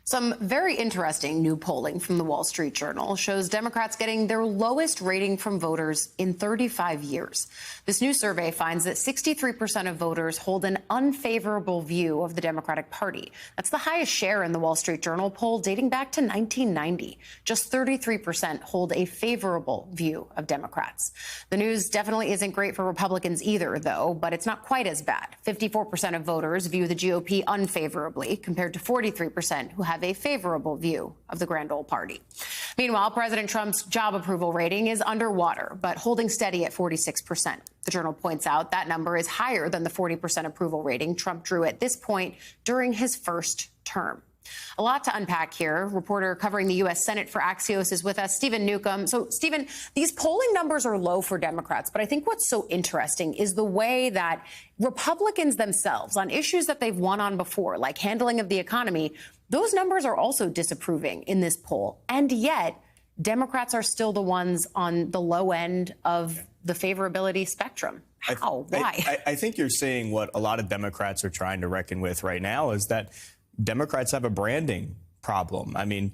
Some very interesting new polling from the Wall Street Journal shows Democrats getting their lowest rating from voters in 35 years. This new survey finds that 63% of voters hold an unfavorable view of the Democratic Party. That's the highest share in the Wall Street Journal poll dating back to 1990. Just 33% hold a favorable view of Democrats. The news definitely isn't great for Republicans either, though, but it's not quite as bad. 54% of voters view the GOP unfavorably, compared to 43% who have a favorable view of the grand old party. Meanwhile, President Trump's job approval rating is underwater, but holding steady at 46%. The Journal points out that number is higher than the 40% approval rating Trump drew at this point during his first term. A lot to unpack here. Reporter covering the U.S. Senate for Axios is with us, Stephen Newcomb. So, Stephen, these polling numbers are low for Democrats, but I think what's so interesting is the way that Republicans themselves, on issues that they've won on before, like handling of the economy, those numbers are also disapproving in this poll. And yet, Democrats are still the ones on the low end of the favorability spectrum. How? Why? I think you're seeing what a lot of Democrats are trying to reckon with right now is that Democrats have a branding problem. I mean,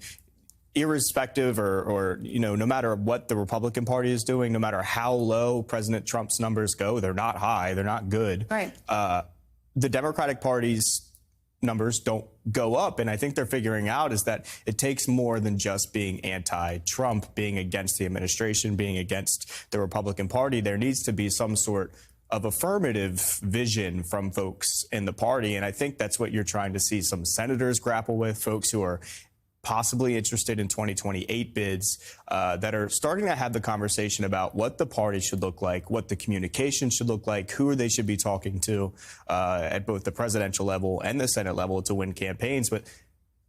irrespective or no matter what the Republican Party is doing, no matter how low President Trump's numbers go, they're not high, they're not good. Right. The Democratic Party's numbers don't go up. And I think they're figuring out is that it takes more than just being anti-Trump, being against the administration, being against the Republican Party. There needs to be some sort of affirmative vision from folks in the party. And I think that's what you're trying to see some senators grapple with, folks who are possibly interested in 2028 bids that are starting to have the conversation about what the party should look like, what the communication should look like, who they should be talking to at both the presidential level and the Senate level to win campaigns. But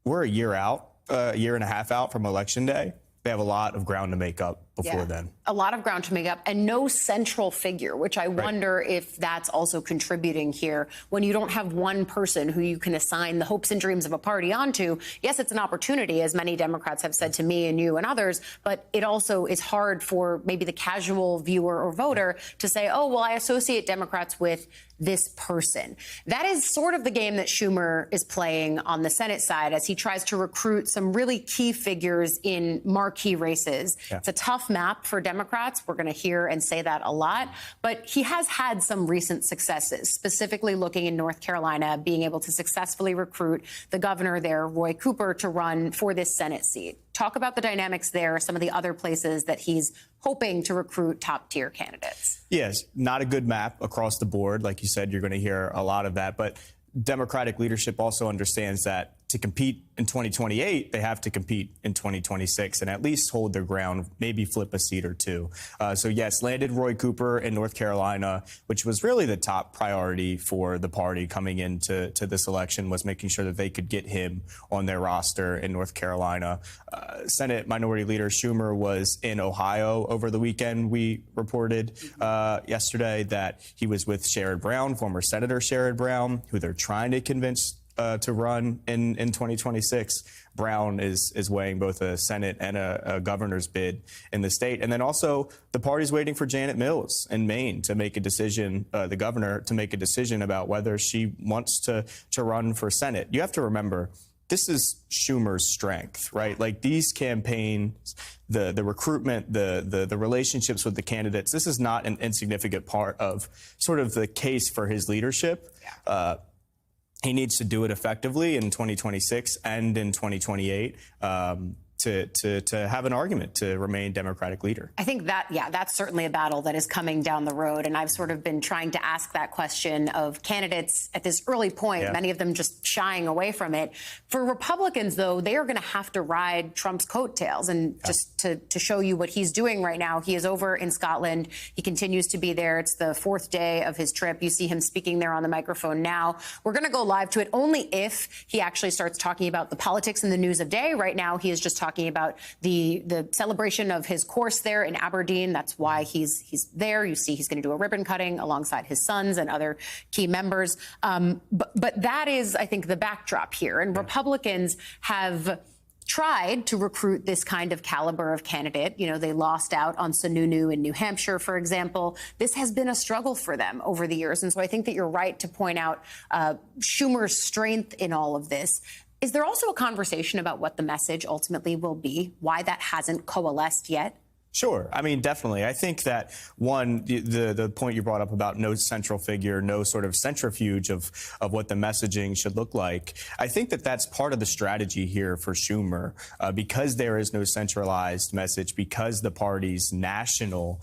we're a year and a half out from Election Day. They have a lot of ground to make up before then. A lot of ground to make up and no central figure, which I wonder if that's also contributing here. When you don't have one person who you can assign the hopes and dreams of a party onto, yes, it's an opportunity, as many Democrats have said to me and you and others, but it also is hard for maybe the casual viewer or voter to say, oh, well, I associate Democrats with this person. That is sort of the game that Schumer is playing on the Senate side as he tries to recruit some really key figures in marquee races. Yeah. It's a tough map for Democrats. We're going to hear and say that a lot. But he has had some recent successes, specifically looking in North Carolina, being able to successfully recruit the governor there, Roy Cooper, to run for this Senate seat. Talk about the dynamics there, some of the other places that he's hoping to recruit top-tier candidates. Yes, not a good map across the board. Like you said, you're going to hear a lot of that. But Democratic leadership also understands that to compete in 2028, they have to compete in 2026 and at least hold their ground, maybe flip a seat or two. So, yes, landed Roy Cooper in North Carolina, which was really the top priority for the party coming into this election, was making sure that they could get him on their roster in North Carolina. Senate Minority Leader Schumer was in Ohio over the weekend. We reported yesterday that he was with Sherrod Brown, former Senator Sherrod Brown, who they're trying to convince to run in 2026. Brown is weighing both a Senate and a governor's bid in the state. And then also the party's waiting for Janet Mills in Maine to make a decision, the governor, to make a decision about whether she wants to run for Senate. You have to remember, this is Schumer's strength, right? Like these campaigns, the recruitment, the relationships with the candidates, this is not an insignificant part of sort of the case for his leadership. He needs to do it effectively in 2026 and in 2028 to have an argument to remain Democratic leader. I think that, that's certainly a battle that is coming down the road. And I've sort of been trying to ask that question of candidates at this early point, many of them just shying away from it. For Republicans, though, they are going to have to ride Trump's coattails. And just to show you what he's doing right now, he is over in Scotland. He continues to be there. It's the fourth day of his trip. You see him speaking there on the microphone now. We're going to go live to it only if he actually starts talking about the politics and the news of day. Right now, he is just talking about the celebration of his course there in Aberdeen. That's why he's there. You see he's going to do a ribbon cutting alongside his sons and other key members. But that is, I think, the backdrop here. And Republicans have tried to recruit this kind of caliber of candidate. You know, they lost out on Sununu in New Hampshire, for example. This has been a struggle for them over the years. And so I think that you're right to point out Schumer's strength in all of this. Is there also a conversation about what the message ultimately will be, why that hasn't coalesced yet? Sure. I mean, definitely. I think that, one, the point you brought up about no central figure, no sort of centrifuge of what the messaging should look like, I think that that's part of the strategy here for Schumer, because there is no centralized message, because the party's national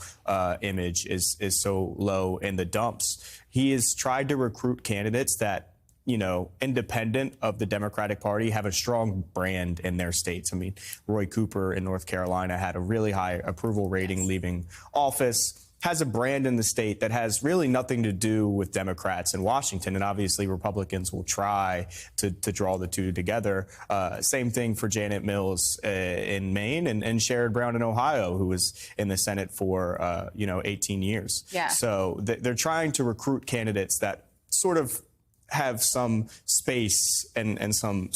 image is so low in the dumps. He has tried to recruit candidates that, independent of the Democratic Party, have a strong brand in their states. I mean, Roy Cooper in North Carolina had a really high approval rating leaving office, has a brand in the state that has really nothing to do with Democrats in Washington. And obviously Republicans will try to draw the two together. Same thing for Janet Mills in Maine and Sherrod Brown in Ohio, who was in the Senate for, 18 years. Yeah. So they're trying to recruit candidates that sort of have some space and some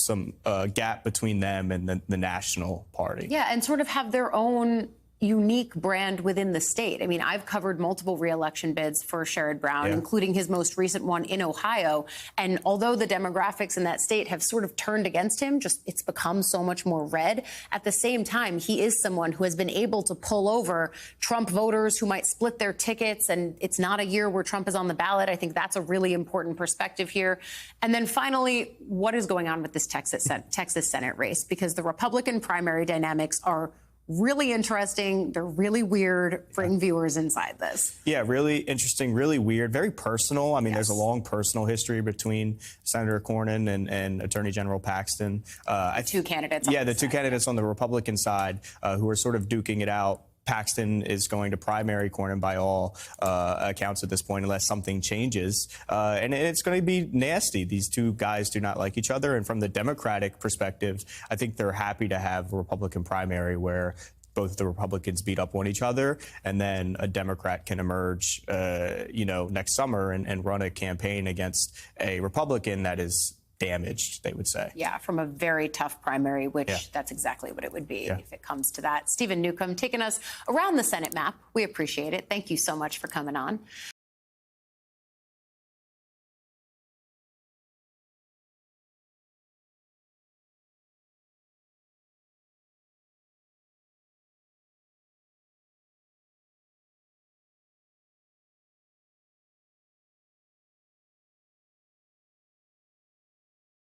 gap between them and the national party. Yeah, and sort of have their own unique brand within the state. I mean, I've covered multiple re-election bids for Sherrod Brown, including his most recent one in Ohio. And although the demographics in that state have sort of turned against him, just it's become so much more red. At the same time, he is someone who has been able to pull over Trump voters who might split their tickets. And it's not a year where Trump is on the ballot. I think that's a really important perspective here. And then finally, what is going on with this Texas Senate race? Because the Republican primary dynamics are really interesting. They're really weird. Bring viewers inside this. Yeah, really interesting, really weird, very personal. I mean, there's a long personal history between Senator Cornyn and Attorney General Paxton. Two candidates. Yeah, the two candidates on the Republican side who are sort of duking it out. Paxton is going to primary Cornyn by all accounts at this point, unless something changes. And it's going to be nasty. These two guys do not like each other. And from the Democratic perspective, I think they're happy to have a Republican primary where both the Republicans beat up on each other, and then a Democrat can emerge, next summer and run a campaign against a Republican that is damaged, they would say. Yeah, from a very tough primary, which that's exactly what it would be if it comes to that. Stephen Newcomb taking us around the Senate map. We appreciate it. Thank you so much for coming on.